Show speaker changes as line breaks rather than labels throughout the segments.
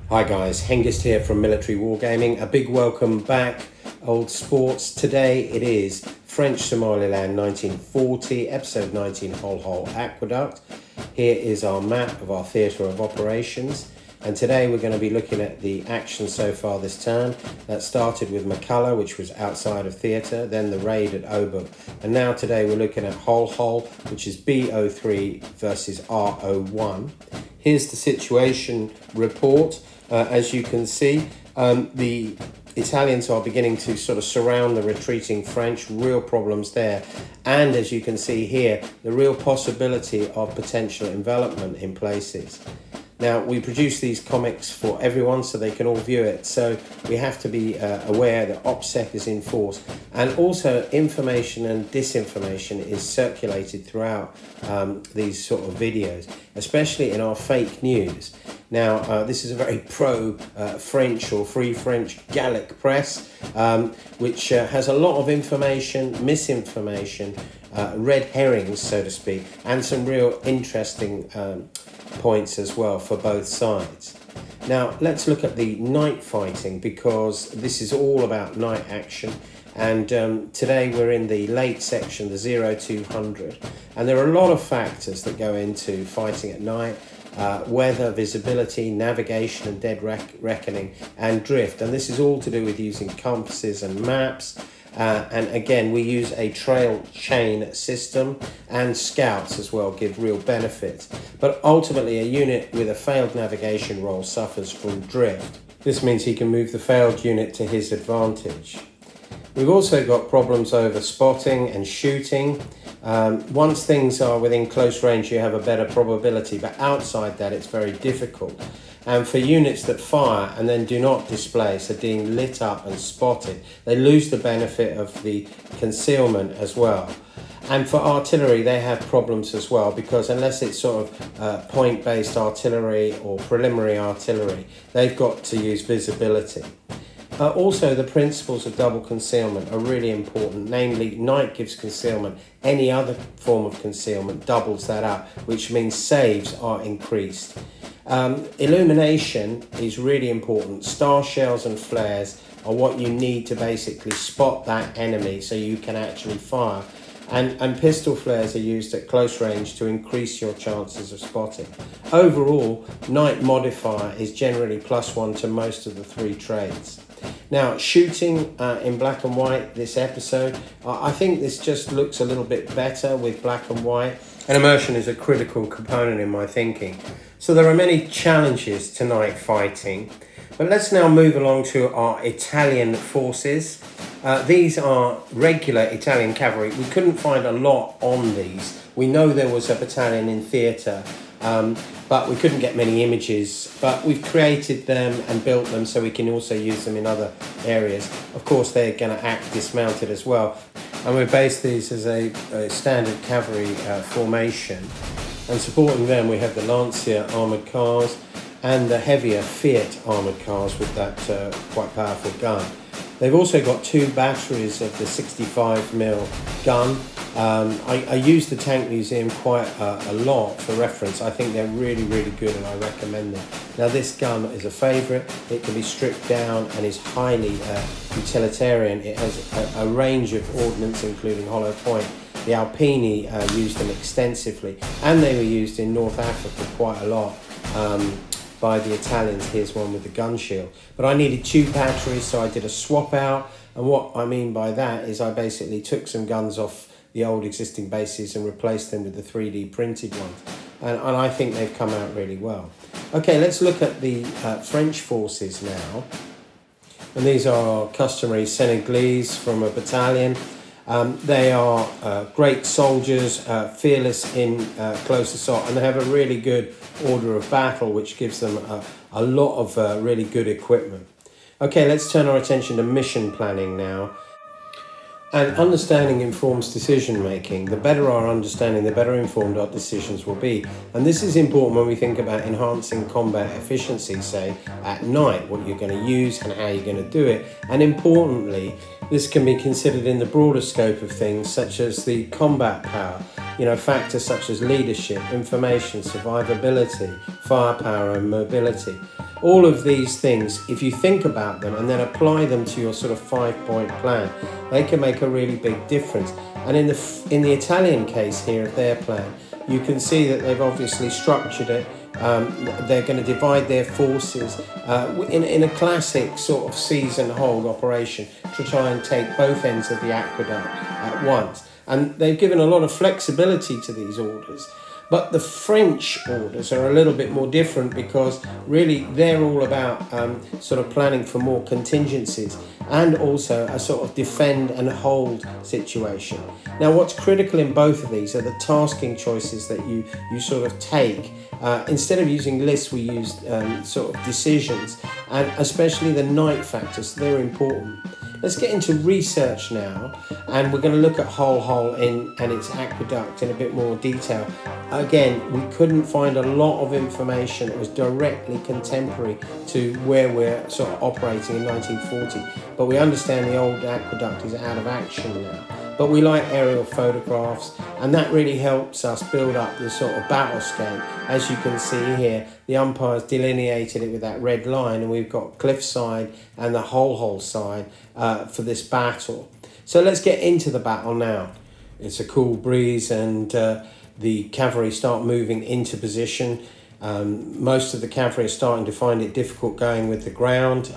Hi guys, Hengist here from Military Wargaming. A big welcome back, old sports. Today it is French Somaliland 1940, episode 19, Hol Hol Aqueduct. Here is our map of our theatre of operations. And today we're going to be looking at the action so far this term. That started with McCullough, which was outside of theatre, then the raid at Obuck. And now today we're looking at Hol Hol, which is B03 versus R01. Here's the situation report. As you can see, the Italians are beginning to sort of surround the retreating French, real problems there. And as you can see here, the real possibility of potential envelopment in places. Now, we produce these comics for everyone so they can all view it. So we have to be aware that OPSEC is in force. And also information and disinformation is circulated throughout these sort of videos, especially in our fake news. Now, this is a very pro-French or Free French Gallic press, which has a lot of information, misinformation, red herrings, so to speak, and some real interesting points as well for both sides. Now, let's look at the night fighting, because this is all about night action. And today we're in the late section, the 0200, and there are a lot of factors that go into fighting at night. Weather, visibility, navigation and dead reckoning, and drift. And this is all to do with using compasses and maps. And again, we use a trail chain system, and scouts as well give real benefits. But ultimately, a unit with a failed navigation roll suffers from drift. This means he can move the failed unit to his advantage. We've also got problems over spotting and shooting. Once things are within close range, you have a better probability, but outside that it's very difficult. And for units that fire and then do not display, so being lit up and spotted, they lose the benefit of the concealment as well. And for artillery, they have problems as well, because unless it's sort of point-based artillery or preliminary artillery, they've got to use visibility. Also, the principles of double concealment are really important. Namely, night gives concealment. Any other form of concealment doubles that up, which means saves are increased. Illumination is really important. Star shells and flares are what you need to basically spot that enemy so you can actually fire. And pistol flares are used at close range to increase your chances of spotting. Overall, night modifier is generally +1 to most of the three trades. Now, shooting in black and white this episode, I think this just looks a little bit better with black and white. And immersion is a critical component in my thinking. So there are many challenges to night fighting. But let's now move along to our Italian forces. These are regular Italian cavalry. We couldn't find a lot on these. We know there was a battalion in theatre, but we couldn't get many images. But we've created them and built them so we can also use them in other areas. Of course, they're going to act dismounted as well. And we based these as a standard cavalry formation. And supporting them, we have the Lancia armoured cars and the heavier Fiat armoured cars with that quite powerful gun. They've also got two batteries of the 65mm gun. I use the Tank Museum quite a lot for reference. I think they're really, really good, and I recommend them. Now, this gun is a favourite. It can be stripped down and is highly utilitarian. It has a range of ordnance, including hollow point. The Alpini used them extensively, and they were used in North Africa quite a lot by the Italians. Here's one with the gun shield. But I needed two batteries, so I did a swap out. And what I mean by that is I basically took some guns off the old existing bases and replaced them with the 3D printed ones. And I think they've come out really well. Okay, let's look at the French forces now. And these are customary Senegalese from a battalion. They are great soldiers, fearless in close assault, and they have a really good order of battle, which gives them a lot of really good equipment. Okay, let's turn our attention to mission planning now. And understanding informs decision making. The better our understanding, the better informed our decisions will be. And this is important when we think about enhancing combat efficiency, say at night, what you're going to use and how you're going to do it. And importantly, this can be considered in the broader scope of things, such as the combat power, factors such as leadership, information, survivability, firepower and mobility. All of these things, if you think about them and then apply them to your sort of 5-point plan, they can make a really big difference. And in the Italian case here of their plan, you can see that they've obviously structured it. They're going to divide their forces in a classic sort of seize and hold operation to try and take both ends of the aqueduct at once. And they've given a lot of flexibility to these orders. But the French orders are a little bit more different, because really they're all about sort of planning for more contingencies and also a sort of defend and hold situation. Now, what's critical in both of these are the tasking choices that you sort of take. Instead of using lists, we use sort of decisions, and especially the night factors. They're important. Let's get into research now, and we're going to look at Hol Hol and its aqueduct in a bit more detail. Again, we couldn't find a lot of information that was directly contemporary to where we're sort of operating in 1940, but we understand the old aqueduct is out of action now. But we like aerial photographs, and that really helps us build up the sort of battlescape. As you can see here, the umpires delineated it with that red line, and we've got cliffside and the Hol Hol side for this battle. So let's get into the battle now. It's a cool breeze, and the cavalry start moving into position. Most of the cavalry are starting to find it difficult going with the ground.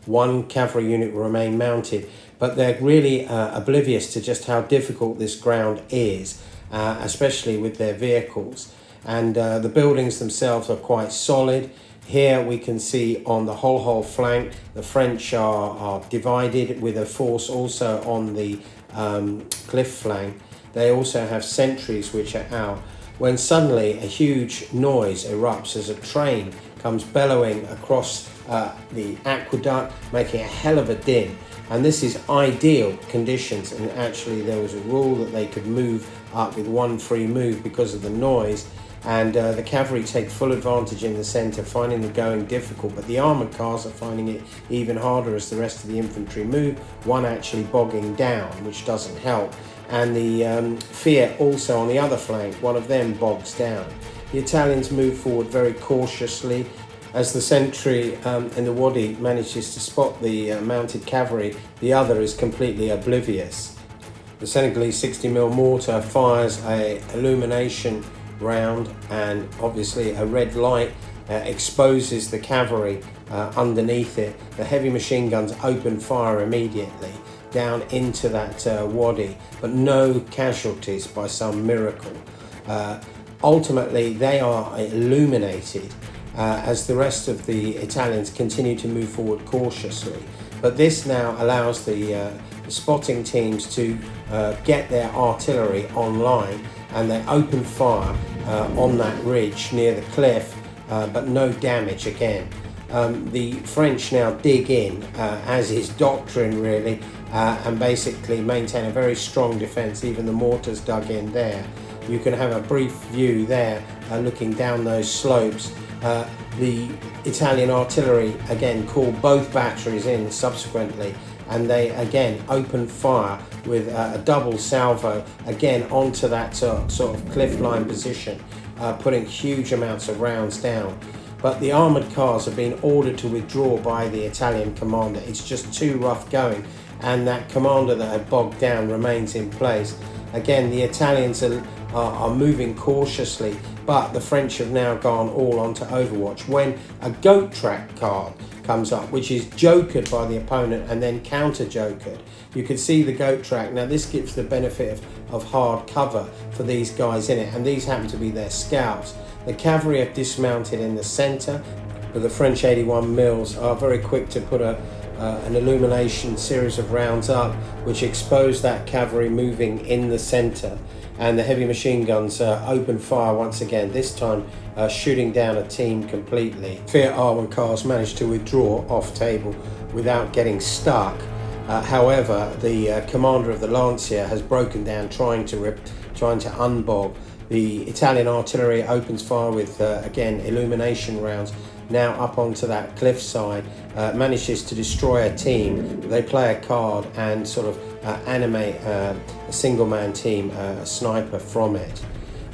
One cavalry unit will remain mounted, but they're really oblivious to just how difficult this ground is, especially with their vehicles. And the buildings themselves are quite solid. Here we can see on the Hol Hol flank, the French are divided with a force also on the cliff flank. They also have sentries which are out, when suddenly a huge noise erupts as a train comes bellowing across the aqueduct, making a hell of a din. And this is ideal conditions, and actually there was a rule that they could move up with one free move because of the noise, and the cavalry take full advantage in the centre, finding the going difficult, but the armoured cars are finding it even harder as the rest of the infantry move, one actually bogging down, which doesn't help. And the Fiat also on the other flank, one of them bogs down. The Italians move forward very cautiously. As the sentry in the wadi manages to spot the mounted cavalry, the other is completely oblivious. The Senegalese 60mm mortar fires a illumination round, and obviously a red light exposes the cavalry underneath it. The heavy machine guns open fire immediately down into that wadi, but no casualties by some miracle. Ultimately, they are illuminated as the rest of the Italians continue to move forward cautiously. But this now allows the spotting teams to get their artillery online, and they open fire on that ridge near the cliff, but no damage again. The French now dig in, as is doctrine really, and basically maintain a very strong defence. Even the mortars dug in there. You can have a brief view there looking down those slopes. The Italian artillery again call both batteries in subsequently, and they again open fire with a double salvo again onto that sort of cliff line position, putting huge amounts of rounds down. But the armoured cars have been ordered to withdraw by the Italian commander. It's just too rough going, and that commander that had bogged down remains in place. Again, the Italians are moving cautiously, but the French have now gone all onto Overwatch when a goat track card comes up, which is jokered by the opponent and then counter jokered. You can see the goat track. Now this gives the benefit of hard cover for these guys in it, and these happen to be their scouts. The cavalry have dismounted in the centre, but the French 81 mils are very quick to put an illumination series of rounds up, which expose that cavalry moving in the centre, and the heavy machine guns open fire once again, this time shooting down a team completely. Fiat armoured cars managed to withdraw off table without getting stuck. However, the commander of the Lancia has broken down trying to unbog. The Italian artillery opens fire with, again, illumination rounds, now up onto that cliffside, manages to destroy a team. They play a card and sort of animate a single-man team, a sniper from it.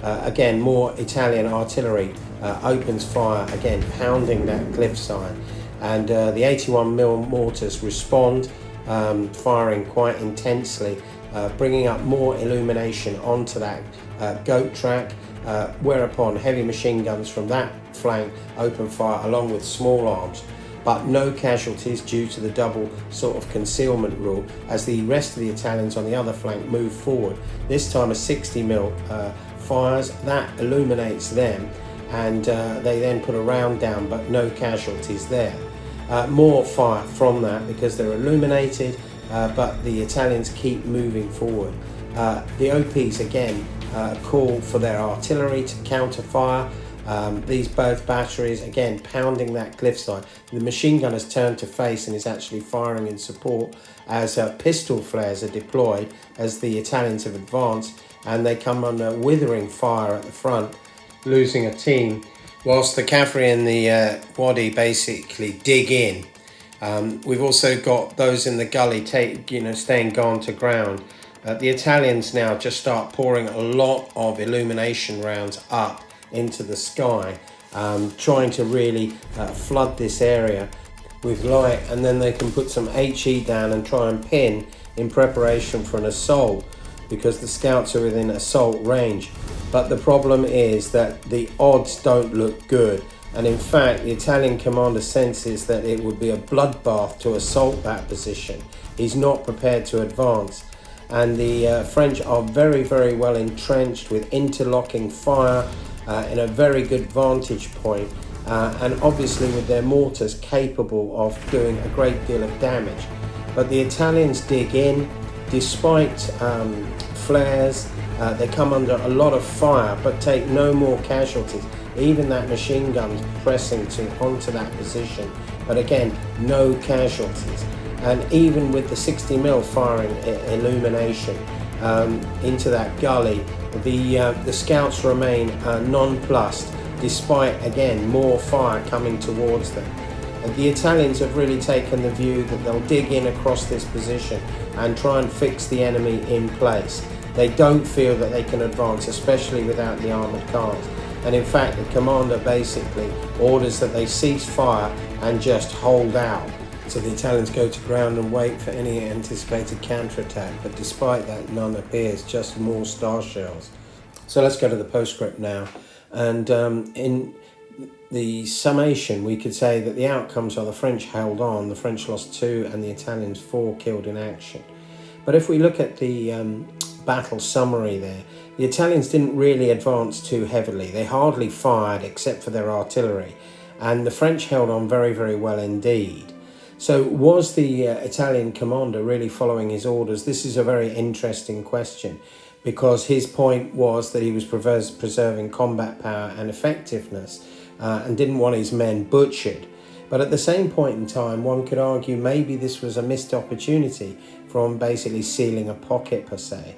Again, more Italian artillery opens fire, again pounding that cliffside, and the 81mm mortars respond, firing quite intensely, bringing up more illumination onto that goat track, whereupon heavy machine guns from that flank open fire along with small arms, but no casualties due to the double sort of concealment rule as the rest of the Italians on the other flank move forward. This time a 60mm fires, that illuminates them, and they then put a round down, but no casualties there. More fire from that because they're illuminated, but the Italians keep moving forward. The OPs again call for their artillery to counter fire. These both batteries again pounding that cliffside. The machine gun has turned to face and is actually firing in support as pistol flares are deployed as the Italians have advanced, and they come under withering fire at the front, losing a team, whilst the cavalry and the Wadi basically dig in. We've also got those in the gully staying gone to ground. The Italians now just start pouring a lot of illumination rounds up into the sky, trying to really flood this area with light, and then they can put some HE down and try and pin in preparation for an assault, because the scouts are within assault range. But the problem is that the odds don't look good, and in fact the Italian commander senses that it would be a bloodbath to assault that position. He's not prepared to advance, and the French are very, very well entrenched with interlocking fire in a very good vantage point, and obviously with their mortars capable of doing a great deal of damage. But the Italians dig in despite flares. They come under a lot of fire but take no more casualties. Even that machine gun pressing onto that position, but again no casualties. And even with the 60mm firing illumination into that gully, the scouts remain nonplussed despite again more fire coming towards them. And the Italians have really taken the view that they'll dig in across this position and try and fix the enemy in place. They don't feel that they can advance, especially without the armoured cars. And in fact the commander basically orders that they cease fire and just hold out. So the Italians go to ground and wait for any anticipated counterattack, but despite that none appears, just more star shells. So let's go to the postscript now, and in the summation we could say that the outcomes are the French held on, the French lost 2 and the Italians 4 killed in action. But if we look at the battle summary there, the Italians didn't really advance too heavily. They hardly fired except for their artillery, and the French held on very, very well indeed. So was the Italian commander really following his orders? This is a very interesting question, because his point was that he was preserving combat power and effectiveness and didn't want his men butchered. But at the same point in time, one could argue maybe this was a missed opportunity from basically sealing a pocket per se.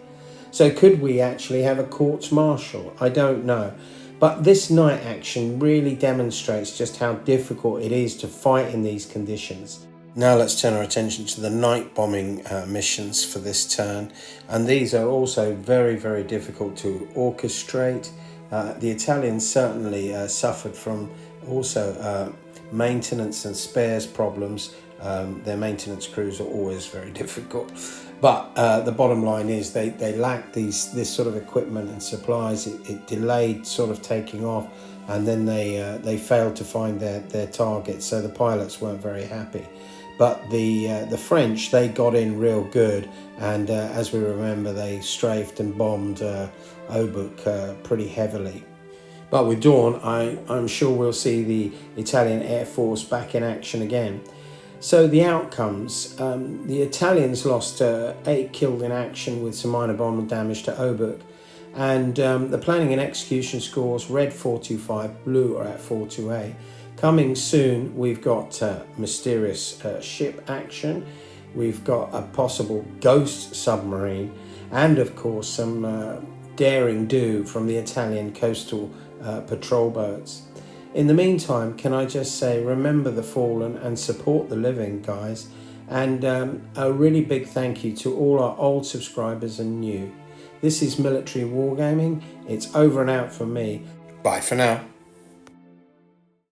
So could we actually have a courts-martial? I don't know. But this night action really demonstrates just how difficult it is to fight in these conditions. Now let's turn our attention to the night bombing missions for this turn. And these are also very, very difficult to orchestrate. The Italians certainly suffered from also maintenance and spares problems. Their maintenance crews are always very difficult. But the bottom line is they lacked this sort of equipment and supplies. It delayed sort of taking off, and then they failed to find their target, so the pilots weren't very happy. But the French, they got in real good, and as we remember, they strafed and bombed Obuck pretty heavily. But with dawn, I'm sure we'll see the Italian Air Force back in action again. So the outcomes, the Italians lost 8 killed in action with some minor bomb damage to Obuck, and the planning and execution scores, red 425, blue are at 428. Coming soon, we've got mysterious ship action, we've got a possible ghost submarine, and of course some daring do from the Italian coastal patrol boats. In the meantime, can I just say, remember the fallen and support the living, guys. And a really big thank you to all our old subscribers and new. This is Military Wargaming. It's over and out for me. Bye for now.